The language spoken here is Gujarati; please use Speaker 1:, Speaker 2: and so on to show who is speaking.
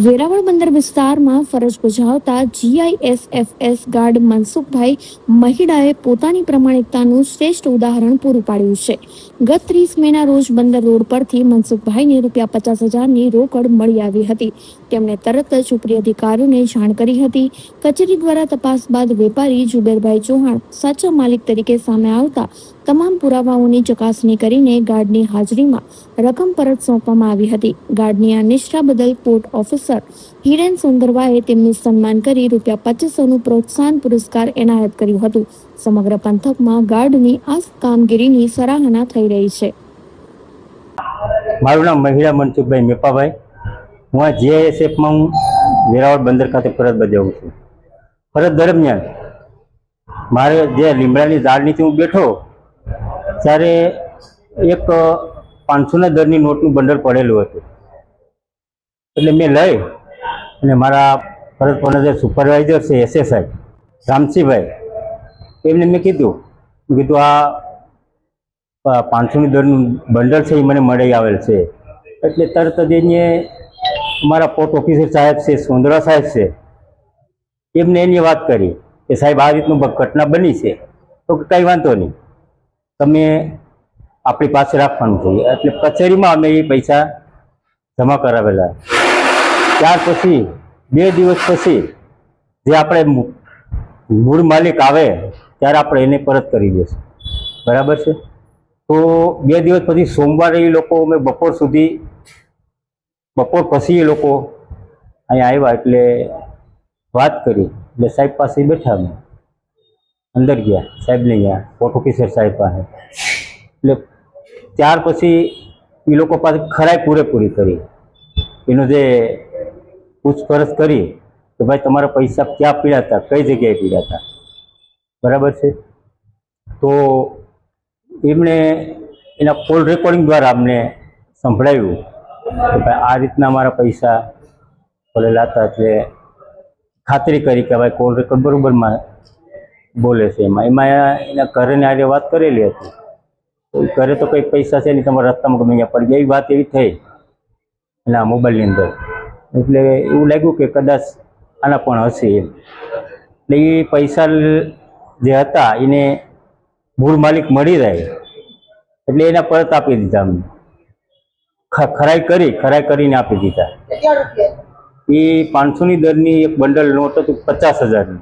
Speaker 1: વેરાવળ બંદર વિસ્તારમાં ફરજ બજાવતા જીઆઈએસએફએસ ગાર્ડ મનસુખભાઈ મહિડાએ પોતાની પ્રમાણિકતાનું શ્રેષ્ઠ ઉદાહરણ પૂરું પાડ્યું છે। ગત 30 મેના રોજ બંદર રોડ પરથી મનસુખભાઈને ₹50,000ની રોકડ મળી આવી હતી। તેમણે તરત જ ઉપરી અધિકારીઓને જાણ કરી હતી। કચેરી દ્વારા તપાસ બાદ વેપારી જુબેરભાઈ ચૌહાણ સાચા માલિક તરીકે સામે આવતા તમામ પુરાવાઓની ચકાસણી કરીને ગાર્ડની હાજરીમાં રકમ પરત સોંપવામાં આવી હતી। ગાર્ડની આ નિષ્ઠા બદલ પોર્ટ ઓફિસર હિરેન સુંદરવાએ તેમનું સન્માન કરી ₹2500નું પ્રોત્સાહન પુરસ્કાર એનાયત કર્યું હતું। સમગ્ર પંથકમાં ગાર્ડની આ કામગીરીની સરાહના થઈ રહી છે।
Speaker 2: મારું નામ મહિડા મનસુખભાઈ મેપાભાઈ। હું આ જીઆઈએસએફમાં વેરાવળ બંદર ખાતે ફરજ બજાવું છું। ફરજ દરમિયાન મારે જે લીમડાની ઝાડ નીચે હું બેઠો ત્યારે એક 500ના દરની નોટનું બંડલ પડેલું હતું। એટલે મેં લઈ અને મારા ફરજ પરના જે સુપરવાઇઝર છે એસએસઆઈ રામસિંહભાઈ એમને મેં કીધું આ 500ની દરનું બંડલ છે એ મને મળી આવેલ છે। એટલે તરત જ એને અમારા પોર્ટ ઓફિસર સાહેબ છે સોંદરા સાહેબ છે એમને એની વાત કરી કે સાહેબ આ રીતનું ઘટના બની છે તો કંઈ વાંધો નહીં, તમે આપણી પાસે રાખવાનું છે। એટલે કચેરીમાં અમે એ પૈસા જમા કરાવેલા। ત્યાર પછી 2 દિવસ પછી જે આપણે મૂળ માલિક આવે ત્યારે આપણે એને પરત કરી દઈશું, બરાબર છે। તો 2 દિવસ પછી સોમવારે એ લોકો અમે બપોર પછી એ લોકો અહીંયા આવ્યા એટલે વાત કરી એટલે સાહેબ પાસે બેઠા અમે અંદર ગયા, સાહેબને ગયા પોર્ટ ઓફિસર સાહેબ પાસે। એટલે ત્યાર પછી એ લોકો પાસે ખરાઈ પૂરેપૂરી કરી, એનો જે પૂછપરછ કરી કે ભાઈ તમારા પૈસા ક્યાં પીડ્યા હતા, કઈ જગ્યાએ પીડ્યા હતા, બરાબર છે। તો એમણે એના કોલ રેકોર્ડિંગ દ્વારા અમને સંભળાવ્યું કે ભાઈ આ રીતના અમારા પૈસા પડેલા હતા। એટલે ખાતરી કરી કે ભાઈ કોલ રેકોર્ડ બરાબરમાં બોલે છે। એમાં એના ઘરેને આજે વાત કરેલી હતી, ઘરે તો કંઈ પૈસા છે નહીં, તમારા રસ્તામાં ગમે અહીંયા પડી ગયા એવી વાત એવી થઈ એના મોબાઈલની અંદર। એટલે એવું લાગ્યું કે કદાચ આના પણ હશે એમ। એટલે એ પૈસા જે હતા એને મૂળ માલિક મળી રહે એટલે એના પરત આપી દીધા। અમને ખરાઈ કરીને આપી દીધા। એ 500ની દરની એક બંડલ નોટ હતું 50,000ની।